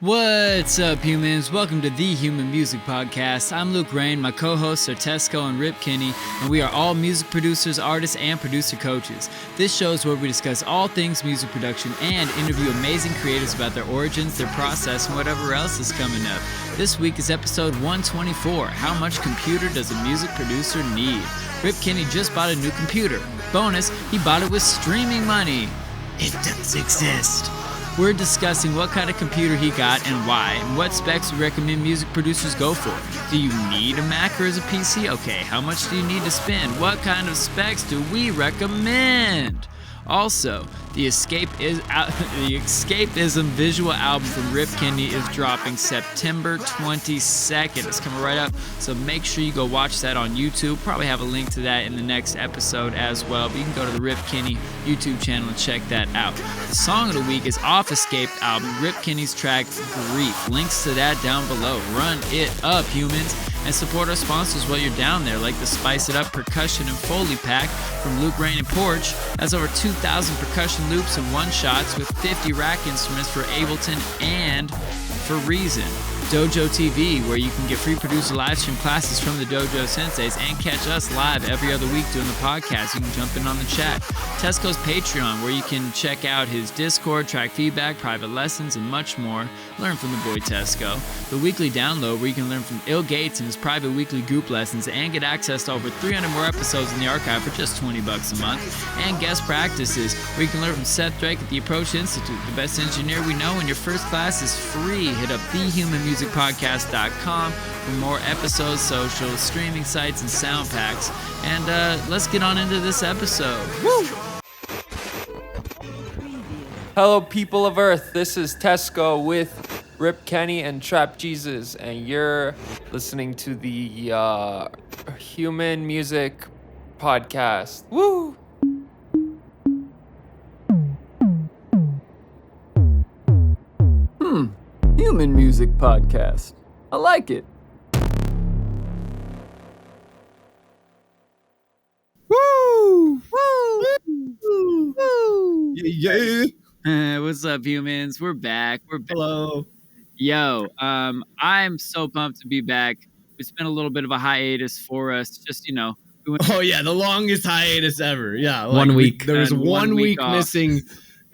What's up, humans? Welcome to the Human Music Podcast. I'm Luke Rain. My co-hosts are Tesco and Rip Kinney, and we are all music producers, artists, and producer coaches. This show is where we discuss all things music production and interview amazing creators about their origins, their process, and whatever else is coming up. This week is episode 124, How Much Computer Does a Music Producer Need? Rip Kinney just bought a new computer. Bonus, he bought it with streaming money. It does exist. We're discussing what kind of computer he got and why, and what specs we recommend music producers go for. Do you need a Mac or is a PC? Okay, how much do you need to spend? What kind of specs do we recommend? Also, the Escapism Visual Album from Rip Kinney is dropping September 22nd. It's coming right up, so make sure you go watch that on YouTube. Probably have a link to that in the next episode as well, but you can go to the Rip Kinney YouTube channel and check that out. The song of the week is off Escape album, Rip Kinney's track Grief. Links to that down below. Run it up, humans, and support our sponsors while you're down there, like the Spice It Up Percussion and Foley pack from Luke Rain and Porch. That's over 2,000 percussion loops and one-shots with 50 rack instruments for Ableton and for Reason. Dojo TV, where you can get free producer live stream classes from the Dojo Senseis and catch us live every other week doing the podcast. You can jump in on the chat. Tesco's Patreon, where you can check out his Discord, track feedback, private lessons, and much more. Learn from the boy Tesco. The weekly download, where you can learn from Il Gates and his private weekly group lessons and get access to over 300 more episodes in the archive for just $20 a month. And guest practices, where you can learn from Seth Drake at the Approach Institute, the best engineer we know, and your first class is free. Hit up thehumanmusicpodcast.com for more episodes, socials, streaming sites, and sound packs. And let's get on into this episode. Woo! Hello, people of Earth. This is Tesco with Rip Kenny and Trap Jesus, and you're listening to the Human Music Podcast. Woo! Human Music Podcast. I like it. Woo! Woo! Woo! Woo! Yeah. What's up, humans? We're back. Hello. Yo, I'm so pumped to be back. It's been a little bit of a hiatus for us. Just, we went Oh yeah, the longest hitus ever. Yeah, like 1 week. There was And 1 week off. missing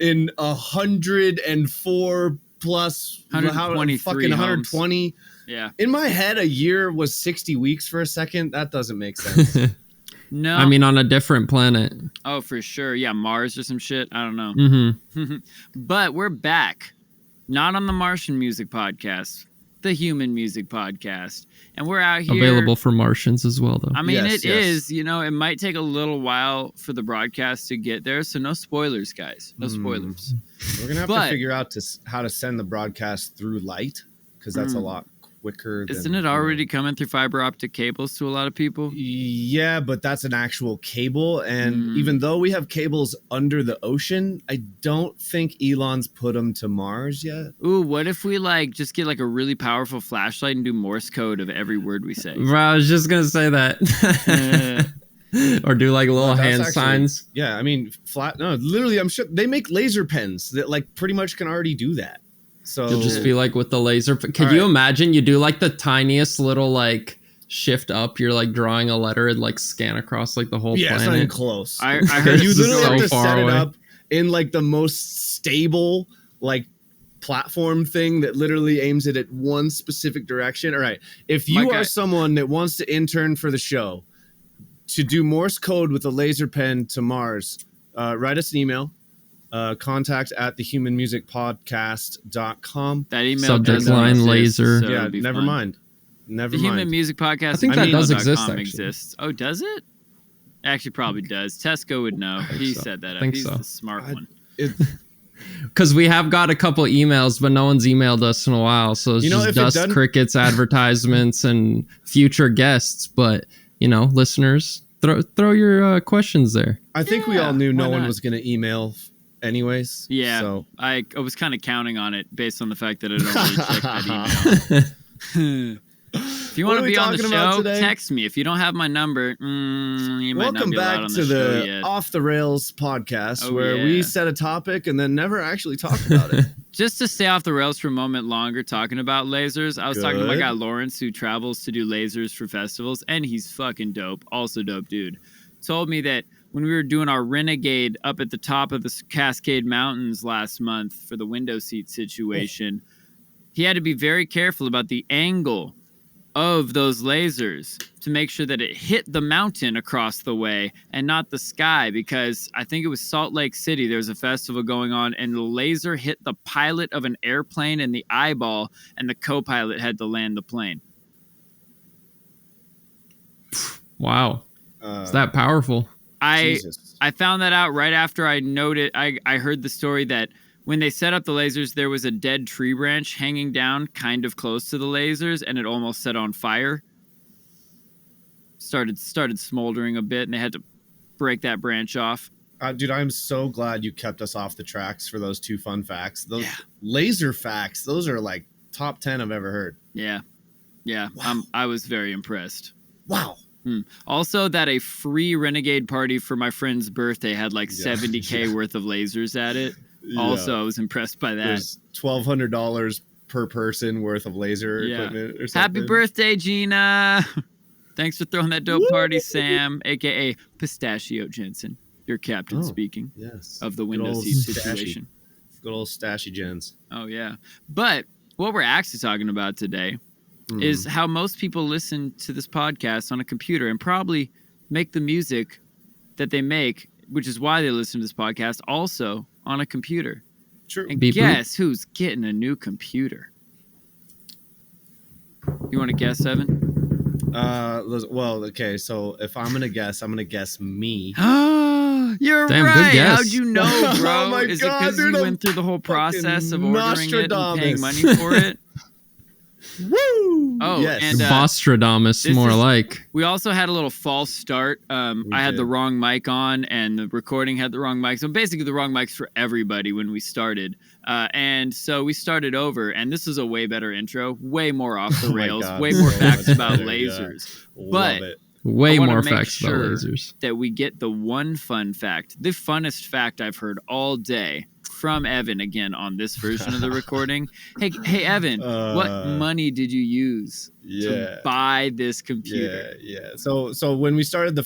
in 104 plus 123 fucking 120. Yeah. In my head, a year was 60 weeks for a second. That doesn't make sense. No. I mean, on a different planet. Oh, for sure. Yeah, Mars or some shit. I don't know. Mm-hmm. But we're back. Not on the Martian Music Podcast, the Human Music Podcast. And we're out here. Available for Martians as well, though. I mean, Yes, it yes. is. It might take a little while for the broadcast to get there. So no spoilers, guys. No spoilers. We're gonna have But- to figure out how to send the broadcast through light, because that's a lot quicker. Isn't it already coming through fiber optic cables to a lot of people? Yeah, but that's an actual cable, and even though we have cables under the ocean, I don't think Elon's put them to Mars yet. Ooh, what if we just get a really powerful flashlight and do Morse code of every word we say? Bro, I was just going to say that. Or do little That's hand actually- signs. Yeah, I mean, literally, I'm sure they make laser pens that pretty much can already do that. So You'll just be with the laser. Could All you right. imagine you do the tiniest little shift up? You're drawing a letter and scan across the whole yeah, it's not even planet. close. I heard You It's literally so have to far set away. it up in the most stable platform thing that literally aims it at one specific direction. All right, if you My guy- are someone that wants to intern for the show to do Morse code with a laser pen to Mars, write us an email. Contact at thehumanmusicpodcast.com. that email Subject doesn't line, exist, laser. so Yeah, it'd be never fun. mind. Never The Human mind. Music Podcast. I think that does @gmail.com exist, actually. exists. Oh, does it? Actually, probably does. Tesco would know. He so. said that. Think He's so. the smart one. Because we have got a couple emails, but no one's emailed us in a while. So it's You know, just if it Dust doesn't- Crickets advertisements and future guests. But, listeners, throw your questions there. I think we Yeah, all knew no why one not? was going to email anyways. Yeah, So I was kind of counting on it based on the fact that I don't really check that email. If you want What to are we be on the talking about show, today? text me. If you don't have my number, you might not Welcome be allowed back on to the show the yet. Off the Rails podcast, Oh, where yeah. we set a topic and then never actually talk about it. Just to stay off the rails for a moment longer talking about lasers, I was talking to my Good. guy Lawrence, who travels to do lasers for festivals, and he's fucking dope. Also dope dude. Told me that when we were doing our Renegade up at the top of the Cascade Mountains last month for the window seat situation, he had to be very careful about the angle of those lasers to make sure that it hit the mountain across the way and not the sky, because I think it was Salt Lake City. There was a festival going on and the laser hit the pilot of an airplane in the eyeball, and the co-pilot had to land the plane. Wow. It's that powerful. Jesus. I found that out right after I heard the story that when they set up the lasers, there was a dead tree branch hanging down kind of close to the lasers, and it almost set on fire. Started smoldering a bit, and they had to break that branch off. Dude, I'm so glad you kept us off the tracks for those 2 fun facts. Those laser facts, those are like top 10 I've ever heard. Yeah. Wow. I was very impressed. Wow. Also, that a free Renegade party for my friend's birthday had like $70K worth of lasers at it. Also, I was impressed by that. There's $1,200 per person worth of laser equipment or something. Happy birthday, Gina. Thanks for throwing that dope party, Sam, a.k.a. Pistachio Jensen. Your captain speaking Yes. of the Good window old seat Stashy. situation. Good old Stashy Gens. Oh, yeah. But what we're actually talking about today is how most people listen to this podcast on a computer and probably make the music that they make, which is why they listen to this podcast, also on a computer. True. And Beep, guess who's getting a new computer? You want to guess, Evan? Well, okay, so if I'm gonna guess me. You're Damn, good right. guess. How'd you know, bro? Oh my Is God, it because dude, you I'm went through the whole process of fucking ordering it and paying Nostradamus. money for it? Woo! Oh, yes. and Vostradamus, this more is- like. we also had a little false start. I had the did. wrong mic on, and the recording had the wrong mic. So basically, the wrong mics for everybody when we started. And so we started over, and this is a way better intro, way more off the Oh my rails, God, way more so facts much about better, yeah. lasers. Love But it. Way I wanna more make facts about sure lasers. that we get the one fun fact, the funnest fact I've heard all day from Evan again on this version of the recording. Hey, Evan, what money did you use to buy this computer? Yeah. So when we started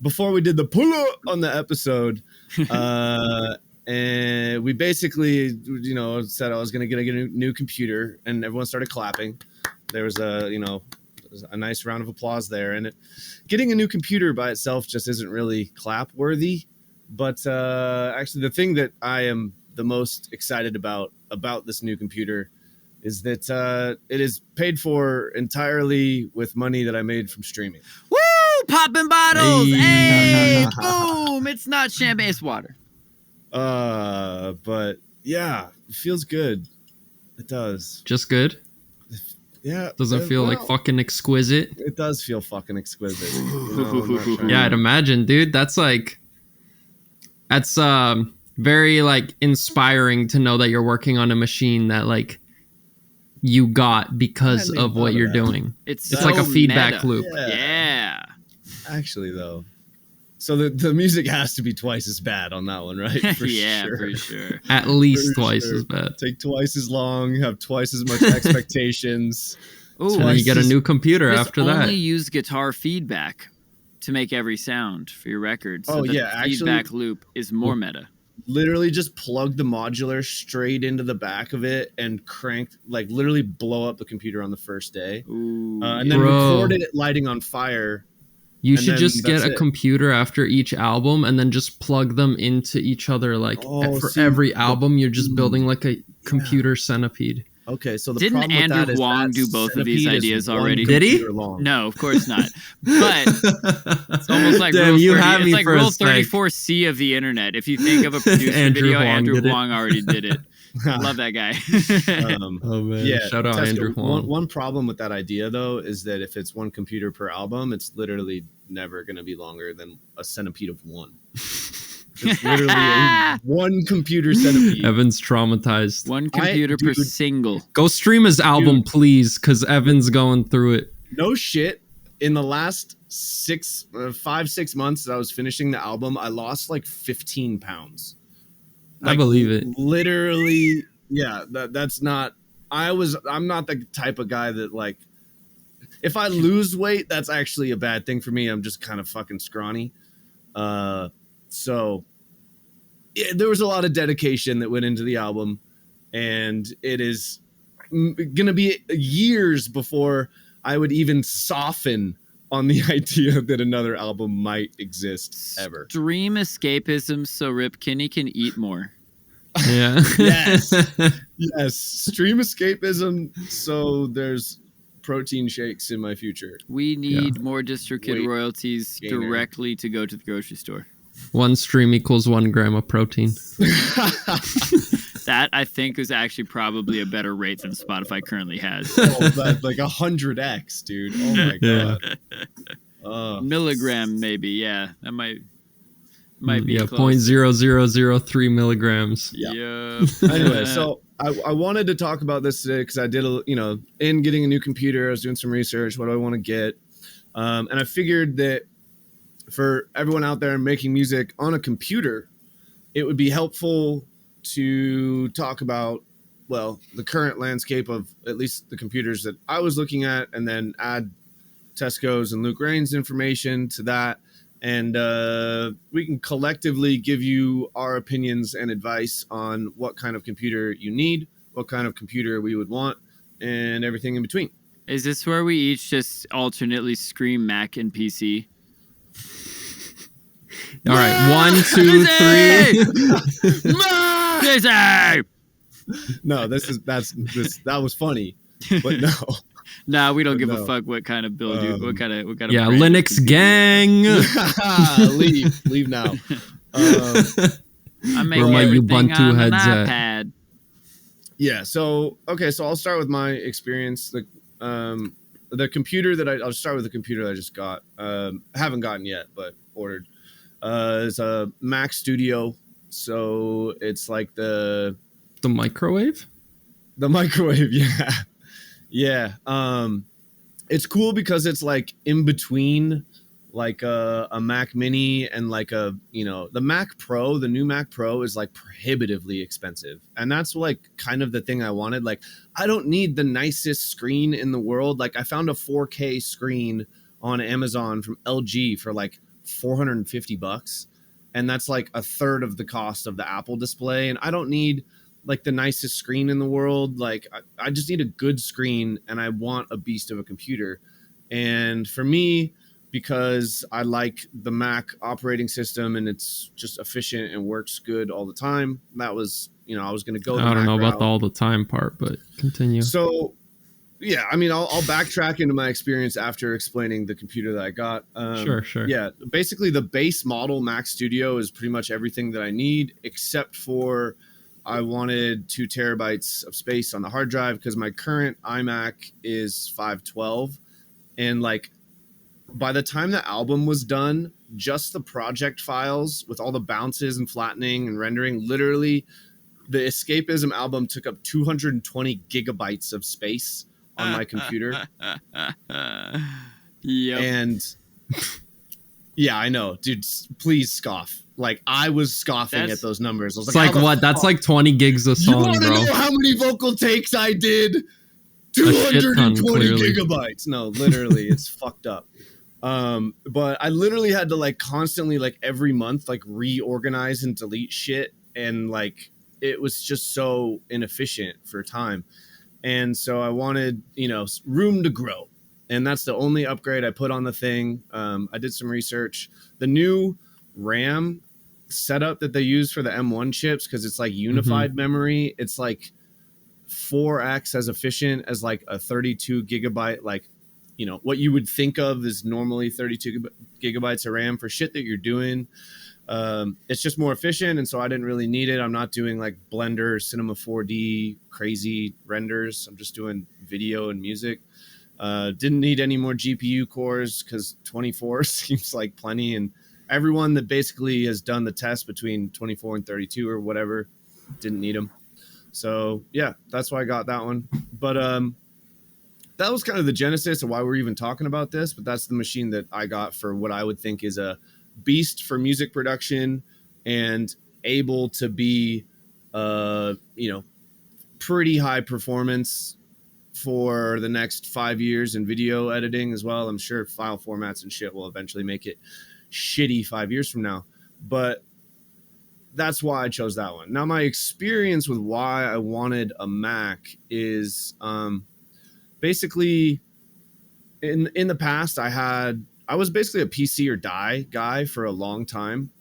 before we did the pull up on the episode, and we basically, said I was gonna get a new computer, and everyone started clapping. There was a nice round of applause there, and getting a new computer by itself just isn't really clap worthy. But actually, the thing that I am the most excited about this new computer is that it is paid for entirely with money that I made from streaming. Woo! Popping bottles! Hey. Hey! Boom! It's not champagne, it's water. But yeah, it feels good. It does. Just good. Yeah. Doesn't feel like fucking exquisite. It does feel fucking exquisite. I'm not trying Yeah, to- I'd imagine, dude. That's very like inspiring to know that you're working on a machine that like you got because I hadn't of what thought of you're that. doing. It's It's like a so feedback meta. loop. Yeah. Actually, though. So the music has to be twice as bad on that one, right? For Yeah, sure. for sure. At least For twice sure. as bad. Take twice as long, have twice as much expectations. Ooh, And then you get a new computer this after only that. use guitar feedback to make every sound for your record. So Oh, that yeah, the actually- feedback loop is more meta. Literally just plug the modular straight into the back of it and crank, like literally blow up the computer on the first day. Ooh, And then Bro. record it lighting on fire. You and should then just get that's a it. computer after each album and then just plug them into each other. Like Oh, for see, every album, you're just building like a computer centipede. Okay, so the Didn't problem with Andrew that is Huang that do both of these centipede is ideas one already? Did he? computer long. No, of course not. But it's almost like Damn, rule you 30, had it's me like for a rule sec. 34C of the internet. If you think of a producer Andrew video, Huang Andrew did it. Huang already did it. Love that guy. Oh man! Yeah, Shout out Tesco, Andrew Huang. One problem with that idea, though, is that if it's one computer per album, it's literally never going to be longer than a centipede of one. It's literally one computer centipede. Evan's traumatized. One computer per dude. single. Go stream his album, please, because Evan's going through it. No shit. In the last 5-6 months that I was finishing the album, I lost like 15 pounds. I believe it. Literally, yeah. That's not. I'm not the type of guy that like. If I lose weight, that's actually a bad thing for me. I'm just kind of fucking scrawny. So yeah, there was a lot of dedication that went into the album, and it is gonna be years before I would even soften on the idea that another album might exist ever. Stream escapism so Rip Kinney can eat more. Yeah. Yes. Yes. Stream escapism so there's protein shakes in my future. We need more DistroKid Weight royalties gainer. directly to go to the grocery store. 1 stream equals 1 gram of protein. That, I think, is actually probably a better rate than Spotify currently has. Oh, that's like 100x, dude. Oh my god. Milligram, maybe. Yeah, that might be yeah, close. 0.0003 milligrams. Yeah. Yep. Anyway, so I wanted to talk about this today because I did in getting a new computer, I was doing some research. What do I want to get? And I figured that for everyone out there making music on a computer, it would be helpful to talk about, well, the current landscape of at least the computers that I was looking at, and then add Tesco's and Luke Rain's information to that. And we can collectively give you our opinions and advice on what kind of computer you need, what kind of computer we would want, and everything in between. Is this where we each just alternately scream Mac and PC? All right, 1, 2, 3. Busy! No, that was funny, but no. Nah, we don't give a No. fuck what kind of build you, what kind of Yeah, brand Linux you- gang. leave now. I make Where my everything Ubuntu on an heads at? iPad. Yeah. So I'll start with my experience. The computer that I'll start with the computer that I just got. Haven't gotten yet, but ordered. It's a Mac Studio. So it's like the microwave. microwave. Yeah. Yeah. It's cool because it's like in between like a Mac Mini and like the Mac Pro. The new Mac Pro is like prohibitively expensive, and that's like kind of the thing I wanted. Like, I don't need the nicest screen in the world. Like, I found a 4K screen on Amazon from LG for like $450, and that's like a third of the cost of the Apple display. And I don't need like the nicest screen in the world. Like, I just need a good screen, and I want a beast of a computer. And for me, because I like the Mac operating system and it's just efficient and works good all the time, that was, I was going to go. I don't know about the all the time part, but continue. So, yeah, I mean, I'll backtrack into my experience after explaining the computer that I got. Sure. Yeah, basically the base model Mac Studio is pretty much everything that I need, except for I wanted 2 terabytes of space on the hard drive because my current iMac is 512, and like, by the time the album was done, just the project files with all the bounces and flattening and rendering, literally the Escapism album took up 220 gigabytes of space on my computer. Yep. And yeah, I know, dude, please scoff. Like, I was scoffing at those numbers. I was It's like how the what? That's like 20 gigs a You song, want to bro. know how many vocal takes I did? shit ton, 220 clearly. gigabytes. No, literally, it's fucked up. But I literally had to like constantly, like every month, like reorganize and delete shit, and like it was just so inefficient for time. And so I wanted, room to grow, and that's the only upgrade I put on the thing. I did some research. The new RAM setup that they use for the M1 chips, because it's like unified memory, it's like 4x as efficient as like a 32 gigabyte, like, what you would think of is normally 32 gigabytes of RAM for shit that you're doing. It's just more efficient, and so I didn't really need it. I'm not doing like Blender, Cinema 4D, crazy renders. I'm just doing video and music. Didn't need any more GPU cores because 24 seems like plenty, and everyone that basically has done the test between 24 and 32 or whatever didn't need them. So yeah, that's why I got that one. But that was kind of the genesis of why we're even talking about this. But that's the machine that I got for what I would think is a beast for music production and able to be, pretty high performance for the next 5 years in video editing as well. I'm sure file formats and shit will eventually make it shitty 5 years from now, but that's why I chose that one. Now, my experience with why I wanted a Mac is basically in the past I was basically a PC or die guy for a long time.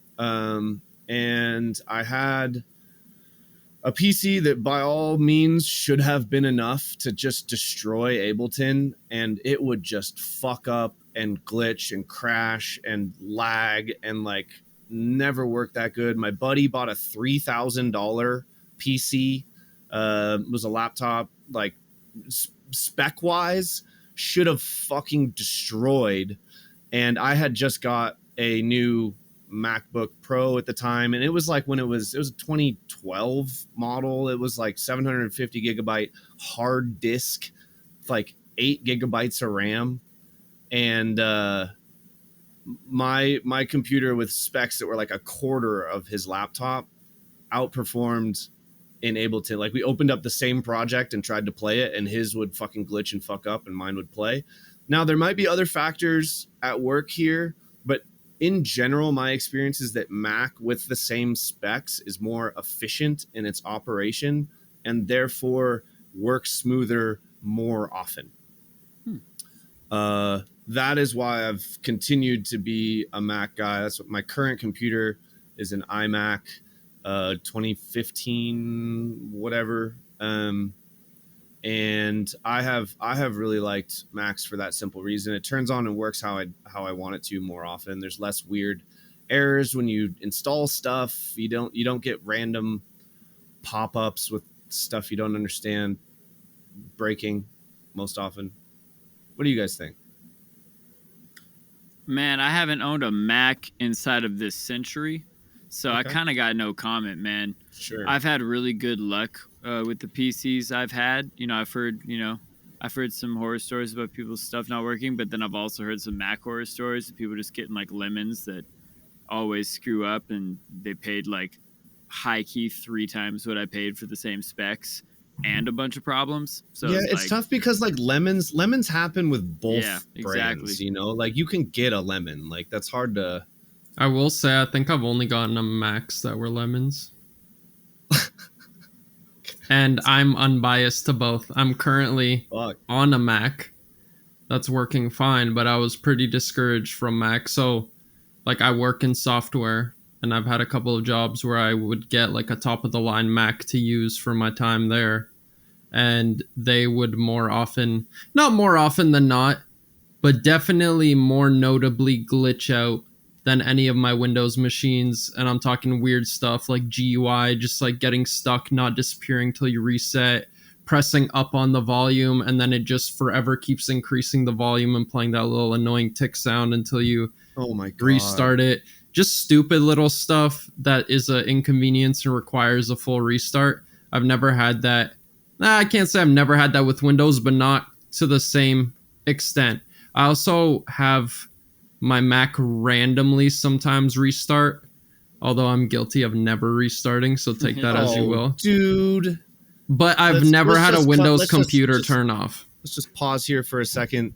And I had a PC that by all means should have been enough to just destroy Ableton, and it would just fuck up and glitch and crash and lag and like never work that good. My buddy bought a $3,000 PC. Was a laptop, like spec wise should have fucking destroyed. And I had just got a new MacBook Pro at the time, and it was like when it was a 2012 model. It was like 750 gigabyte hard disk, like 8 gigabytes of RAM, and my computer with specs that were like a quarter of his laptop outperformed in Ableton. Like, we opened up the same project and tried to play it, and his would fucking glitch and fuck up, and mine would play. Now, there might be other factors at work here, but in general, my experience is that Mac with the same specs is more efficient in its operation and therefore works smoother more often. That is why I've continued to be a Mac guy. That's what my current computer is, an iMac 2015, whatever. And I have really liked Macs for that simple reason. It turns on and works how I want it to more often. There's less weird errors when you install stuff. You don't get random pop-ups with stuff you don't understand breaking most often. What do you guys think? Man, I haven't owned a Mac inside of this century, so okay. I kind of got no comment, man. Sure. I've had really good luck with the PCs I've had. I've heard some horror stories about people's stuff not working, but then I've also heard some Mac horror stories of people just getting like lemons that always screw up, and they paid like high key 3 times what I paid for the same specs and a bunch of problems. So yeah, it's tough because like lemons happen with both brands, exactly. Like you can get a lemon, like that's hard to. I will say I think I've only gotten a Macs that were lemons. And I'm unbiased to both. I'm currently on a Mac that's working fine, but I was pretty discouraged from Mac. So like I work in software, and I've had a couple of jobs where I would get like a top of the line Mac to use for my time there. And they would not more often than not, but definitely more notably glitch out than any of my Windows machines. And I'm talking weird stuff like GUI, just like getting stuck, not disappearing till you reset, pressing up on the volume, and then it just forever keeps increasing the volume and playing that little annoying tick sound until you restart it. Just stupid little stuff that is an inconvenience and requires a full restart. I've never had that. I can't say I've never had that with Windows, but not to the same extent. I also have my Mac randomly sometimes restart, although I'm guilty of never restarting, so take that as you will. Dude. But I've never had a Windows computer turn off. Let's just pause here for a second.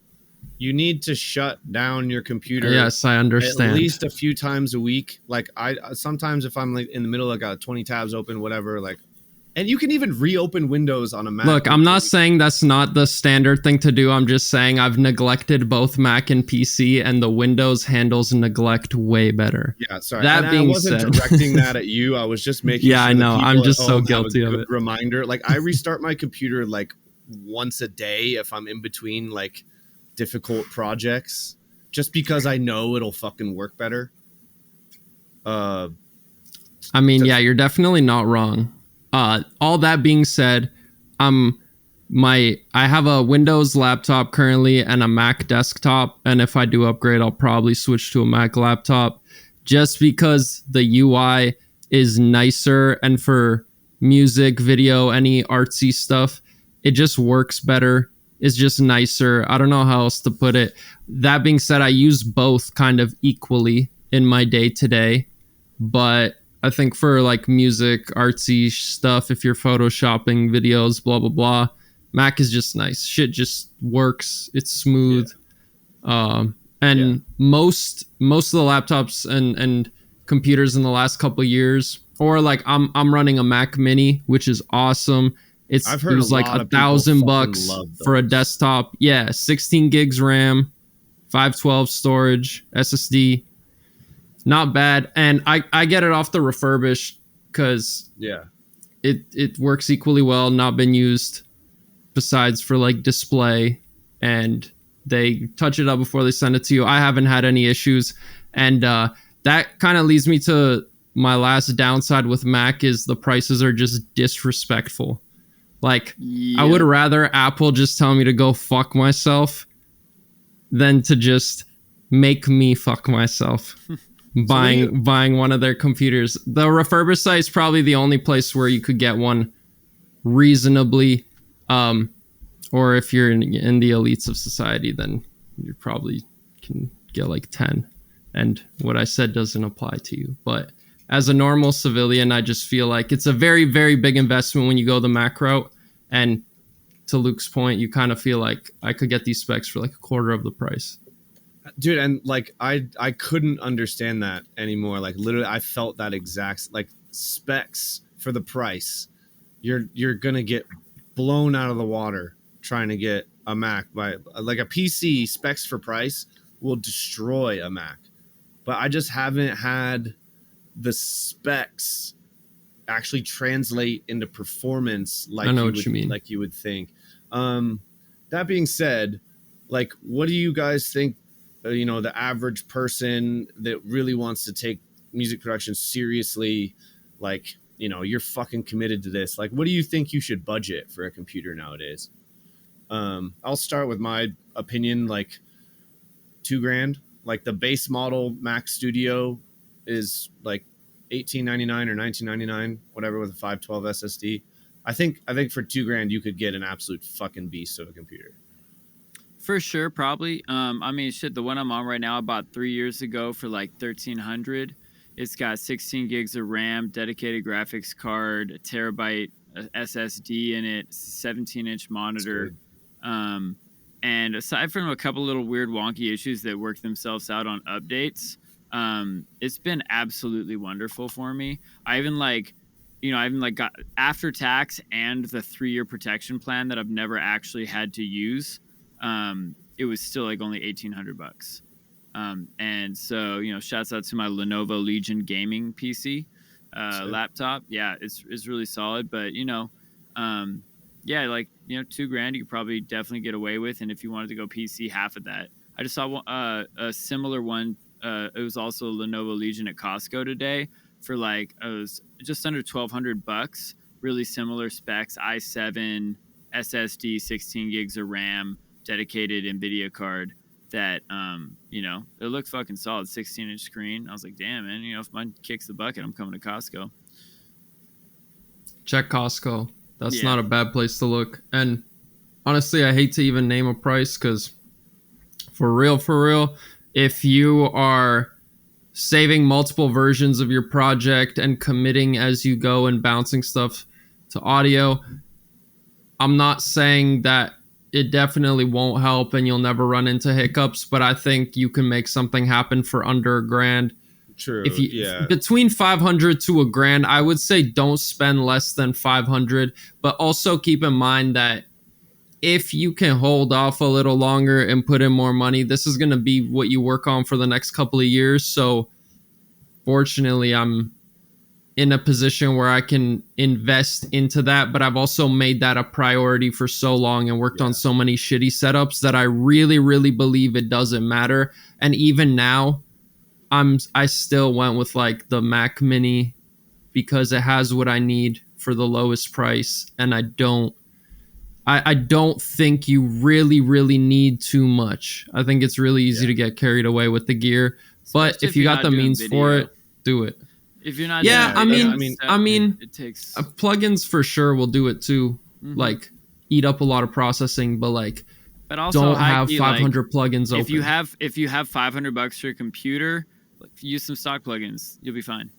You need to shut down your computer. Yes, I understand. At least a few times a week. Like sometimes if I'm like in the middle, I got 20 tabs open, whatever, like. And you can even reopen Windows on a Mac. Look, I'm not saying that's not the standard thing to do. I'm just saying I've neglected both Mac and PC, and the Windows handles neglect way better. Yeah, sorry. That being said, I wasn't directing that at you. I was just making yeah, sure I know. I'm just so guilty of it. Reminder. Like, I restart my computer like once a day if I'm in between like difficult projects, just because I know it'll fucking work better. I mean, yeah, you're definitely not wrong. All that being said, I have a Windows laptop currently and a Mac desktop, and if I do upgrade, I'll probably switch to a Mac laptop just because the UI is nicer, and for music, video, any artsy stuff, it just works better. is just nicer. I don't know how else to put it. That being said, I use both kind of equally in my day to day, but I think for like music, artsy stuff, if you're photoshopping videos, blah, blah, blah, Mac is just nice. Shit just works. It's smooth. And most of the laptops and computers in the last couple of years, or like I'm running a Mac Mini, which is awesome. It was like $1,000 for a desktop. Yeah, 16 gigs RAM, 512 storage, SSD. Not bad. And I get it off the refurbished because it works equally well, not been used besides for like display, and they touch it up before they send it to you. I haven't had any issues. And that kind of leads me to my last downside with Mac is the prices are just disrespectful. Like, I would rather Apple just tell me to go fuck myself than to just make me fuck myself buying one of their computers. The refurbished site is probably the only place where you could get one reasonably, or if you're in the elites of society, then you probably can get like 10. And what I said doesn't apply to you. But as a normal civilian, I just feel like it's a very, very big investment when you go the Mac route. And to Luke's point, you kind of feel like I could get these specs for like a quarter of the price. Dude, and like I couldn't understand that anymore. Like literally, I felt that exact like specs for the price. You're gonna get blown out of the water trying to get a Mac by like a PC. Specs for price will destroy a Mac, but I just haven't had the specs actually translate into performance like you mean. Like you would think. That being said, like, what do you guys think? The average person that really wants to take music production seriously, like, you're fucking committed to this. Like, what do you think you should budget for a computer nowadays? I'll start with my opinion, like $2,000. Like the base model Mac Studio is like $18.99 or $19.99, whatever, with a 512 SSD. I think for $2,000 you could get an absolute fucking beast of a computer. For sure, probably. I mean, shit, the one I'm on right now I bought 3 years ago for like $1,300. It's got 16 gigs of RAM, dedicated graphics card, a terabyte SSD in it, 17-inch monitor. And aside from a couple little weird wonky issues that work themselves out on updates, it's been absolutely wonderful for me. I even got after tax and the 3-year protection plan that I've never actually had to use. It was still like only $1,800. And so, shouts out to my Lenovo Legion gaming PC, laptop. Yeah, it's really solid, but yeah, like, $2,000 you could probably definitely get away with. And if you wanted to go PC, half of that. I just saw a similar one. It was also a Lenovo Legion at Costco today for like, it was just under $1,200. Really similar specs, i7 SSD, 16 gigs of RAM, dedicated NVIDIA card that, it looked fucking solid, 16-inch screen. I was like, damn, man, if mine kicks the bucket, I'm coming to Costco. Check Costco. That's not a bad place to look. And honestly, I hate to even name a price because for real, if you are saving multiple versions of your project and committing as you go and bouncing stuff to audio, I'm not saying that it definitely won't help and you'll never run into hiccups, but I think you can make something happen for under $1,000. True. Between $500 to $1,000, I would say don't spend less than $500. But also keep in mind that if you can hold off a little longer and put in more money, this is going to be what you work on for the next couple of years. So fortunately, I'm in a position where I can invest into that, but I've also made that a priority for so long and worked on so many shitty setups that I really, really believe it doesn't matter. And even now, I still went with like the Mac Mini because it has what I need for the lowest price, and I don't think you really, really need too much. I think it's really easy to get carried away with the gear, but if you got the means for it, do it. If you're not, I mean, it takes plugins for sure will do it too. Mm-hmm. Like eat up a lot of processing, but like But also, don't have high-key, 500 plugins open. If you have $500 for your computer, use some stock plugins. You'll be fine.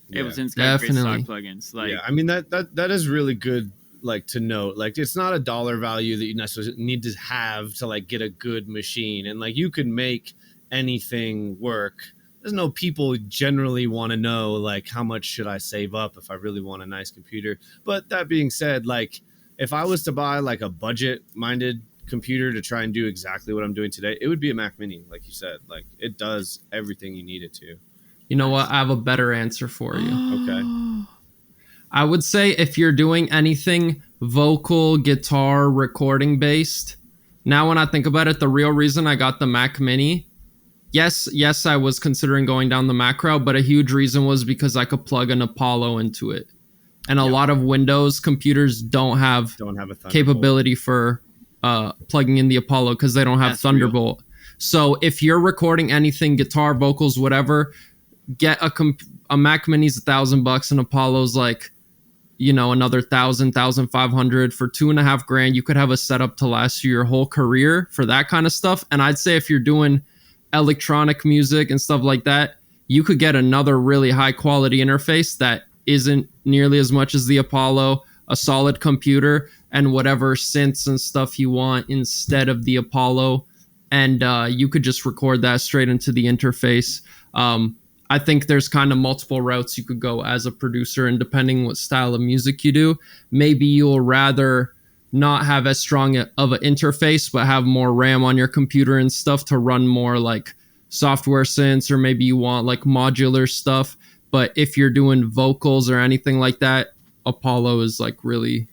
Yeah. Ableton's got great Definitely. stock plugins. Like, yeah, I mean that is really good. Like to note, like it's not a dollar value that you necessarily need to have to like get a good machine, and like you can make anything work. There's no people generally want to know like how much should I save up if I really want a nice computer. But that being said, like if I was to buy like a budget-minded computer to try and do exactly what I'm doing today, it would be a Mac Mini, like you said. Like it does everything you need it to. You know what? I have a better answer for you. Okay. I would say if you're doing anything vocal, guitar, recording based. Now, when I think about it, the real reason I got the Mac Mini, yes, I was considering going down the Mac route, but a huge reason was because I could plug an Apollo into it. And a lot of Windows computers don't have a capability for plugging in the Apollo because they don't have Thunderbolt. So if you're recording anything, guitar, vocals, whatever, get a Mac Mini's $1,000 and Apollo's like, you know, another 1,500 for $2,500. You could have a setup to last you your whole career for that kind of stuff. And I'd say if you're doing electronic music and stuff like that, you could get another really high quality interface that isn't nearly as much as the Apollo, a solid computer, and whatever synths and stuff you want instead of the Apollo. And you could just record that straight into the interface. I think there's kind of multiple routes you could go as a producer, and depending what style of music you do, maybe you'll rather not have as strong of an interface, but have more RAM on your computer and stuff to run more like software synths, or maybe you want like modular stuff. But if you're doing vocals or anything like that, Apollo is like really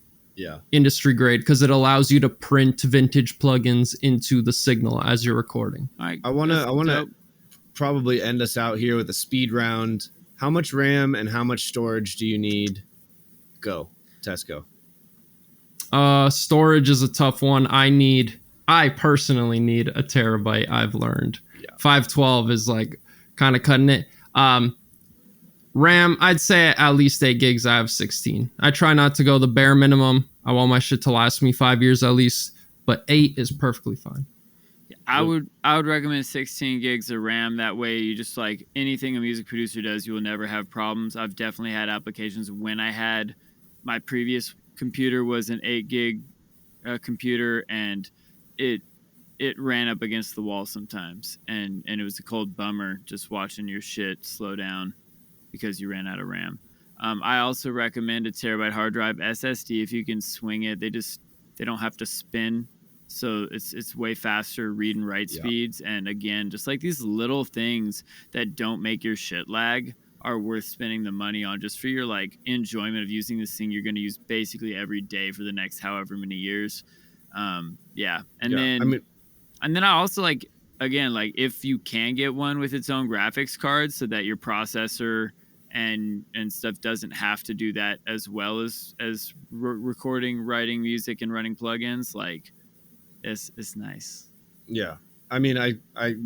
industry grade because it allows you to print vintage plugins into the signal as you're recording. I want to probably end us out here with a speed round. How much RAM and how much storage do you need? Go, Tesco. Storage is a tough one. I personally need a terabyte. I've learned 512 is like kind of cutting it. RAM, I'd say at least 8 gigs. I have 16. I try not to go the bare minimum. I want my shit to last me 5 years at least, but 8 is perfectly fine. I would recommend 16 gigs of RAM. That way, you just like anything a music producer does, you will never have problems. I've definitely had applications when I had my previous computer was an 8 gig computer, and it ran up against the wall sometimes, and it was a cold bummer just watching your shit slow down because you ran out of RAM. I also recommend a terabyte hard drive SSD if you can swing it. They don't have to spin. So it's way faster read and write speeds. And again, just like these little things that don't make your shit lag are worth spending the money on just for your like enjoyment of using this thing you're going to use basically every day for the next however many years. And then I also like, again, like if you can get one with its own graphics card so that your processor and stuff doesn't have to do that as well as recording, writing music, and running plugins, like it's nice. Yeah. I mean, I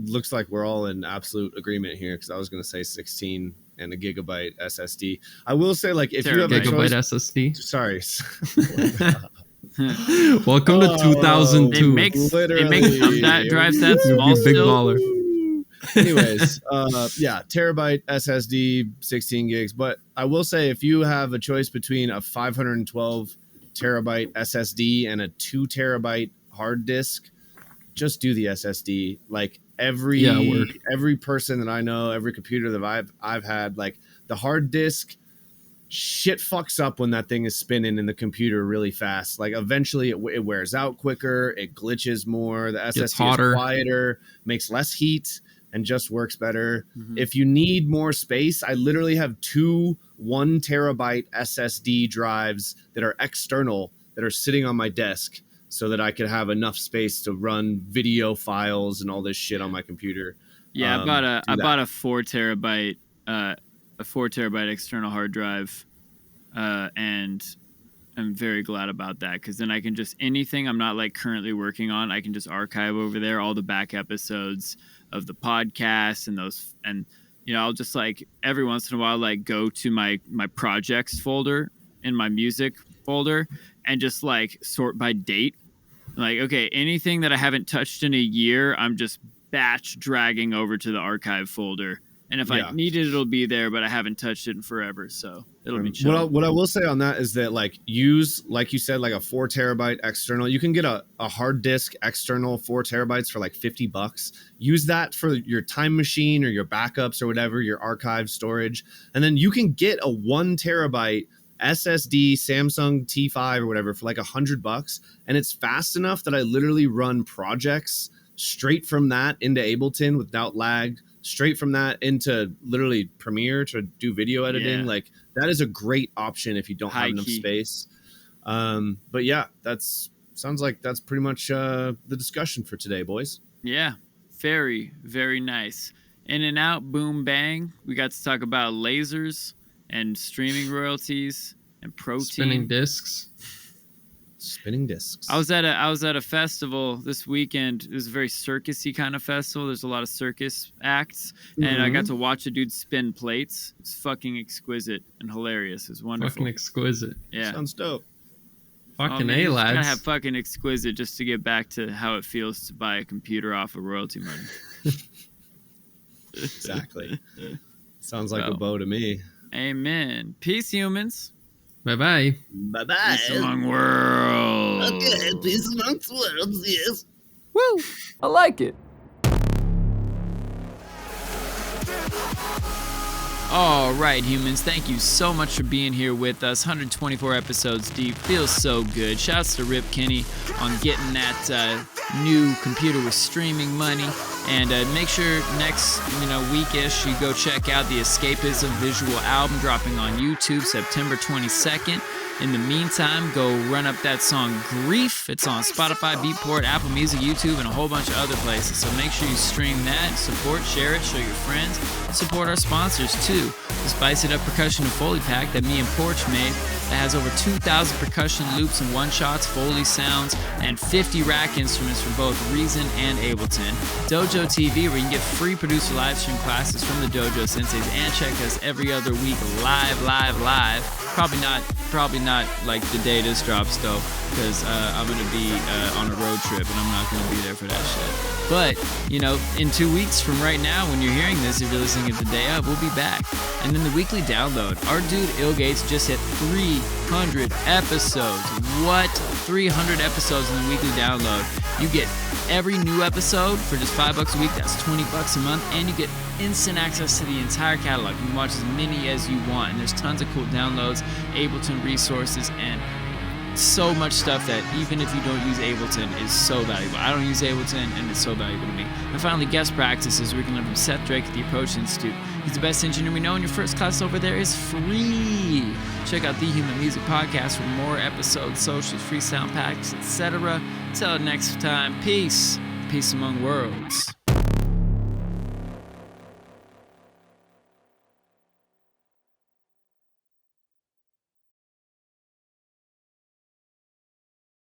looks like we're all in absolute agreement here, because I was going to say 16 and a gigabyte SSD. I will say, like, if you have a choice, SSD. Sorry. Welcome to 2002. It makes thumb drives that small big still. baller. Anyways, terabyte SSD, 16 gigs. But I will say, if you have a choice between a 512 terabyte SSD and a 2 terabyte hard disk, just do the SSD. Like every person that I know, every computer that I've had, like the hard disk shit fucks up when that thing is spinning in the computer really fast. Like eventually it wears out quicker, it glitches more, the SSD is quieter, makes less heat, and just works better. Mm-hmm. If you need more space, I literally have 2 1 terabyte SSD drives that are external that are sitting on my desk, so that I could have enough space to run video files and all this shit on my computer. Yeah, I bought a 4 terabyte external hard drive, and I'm very glad about that, because then I can just, anything I'm not like currently working on, I can just archive over there all the back episodes of the podcast and those, and you know, I'll just like every once in a while like go to my projects folder in my music folder and just like sort by date Like, okay, anything that I haven't touched in a year, I'm just batch dragging over to the archive folder. And if I need it, it'll be there, but I haven't touched it in forever, so it'll be chill. What I will say on that is that, like, use, like you said, like a 4 terabyte external. You can get a hard disk external 4 terabytes for like $50. Use that for your time machine or your backups or whatever, your archive storage. And then you can get a 1 terabyte SSD Samsung T5 or whatever for like $100. And it's fast enough that I literally run projects straight from that into Ableton without lag, straight from that into literally Premiere to do video editing. Yeah. Like, that is a great option if you don't have enough space. But yeah, sounds like that's pretty much the discussion for today, boys. Yeah, very, very nice. In and out, boom, bang. We got to talk about lasers and streaming royalties and protein. Spinning discs. I was at a festival this weekend. It was a very circusy kind of festival. There's a lot of circus acts, and I got to watch a dude spin plates. It's fucking exquisite and hilarious. It's wonderful. Fucking exquisite. Yeah, sounds dope. Fucking A, lads. Gotta have fucking exquisite just to get back to how it feels to buy a computer off of royalty money. Exactly. Sounds like a bow to me. Amen. Peace, humans. Bye-bye. Bye-bye. Peace among worlds. Okay, peace amongst worlds, yes. Woo! I like it. All right, humans, thank you so much for being here with us. 124 episodes deep. Feels so good. Shouts to Rip Kenny on getting that new computer with streaming money. And make sure next weekish you go check out the Escapism Visual Album dropping on YouTube September 22nd. In the meantime, go run up that song Grief. It's on Spotify, Beatport, Apple Music, YouTube, and a whole bunch of other places. So make sure you stream that, support, share it, show your friends, support our sponsors too. The Spice It Up Percussion and Foley pack that me and Porch made that has over 2,000 percussion loops and one-shots, Foley sounds, and 50 rack instruments from both Reason and Ableton. Dojo TV, where you can get free producer live stream classes from the Dojo Senseis and check us every other week live. Probably not like the day this drops though, because I'm gonna be on a road trip and I'm not gonna be there for that shit. But in 2 weeks from right now, when you're hearing this, if you're listening it the day of, we'll be back. And then the weekly download. Our dude Ilgates just hit 300 episodes. What? 300 episodes in the weekly download. You get every new episode for just $5 a week. That's $20 a month, and you get instant access to the entire catalog. You can watch as many as you want, and there's tons of cool downloads, Ableton resources, and so much stuff that even if you don't use Ableton is so valuable. I don't use Ableton, and it's so valuable to me. And finally, guest practices. We can learn from Seth Drake at the Approach Institute. He's the best engineer we know, and your first class over there is free. Check out the Human Music Podcast for more episodes, socials, free sound packs, etc. Till next time, peace. Peace among worlds.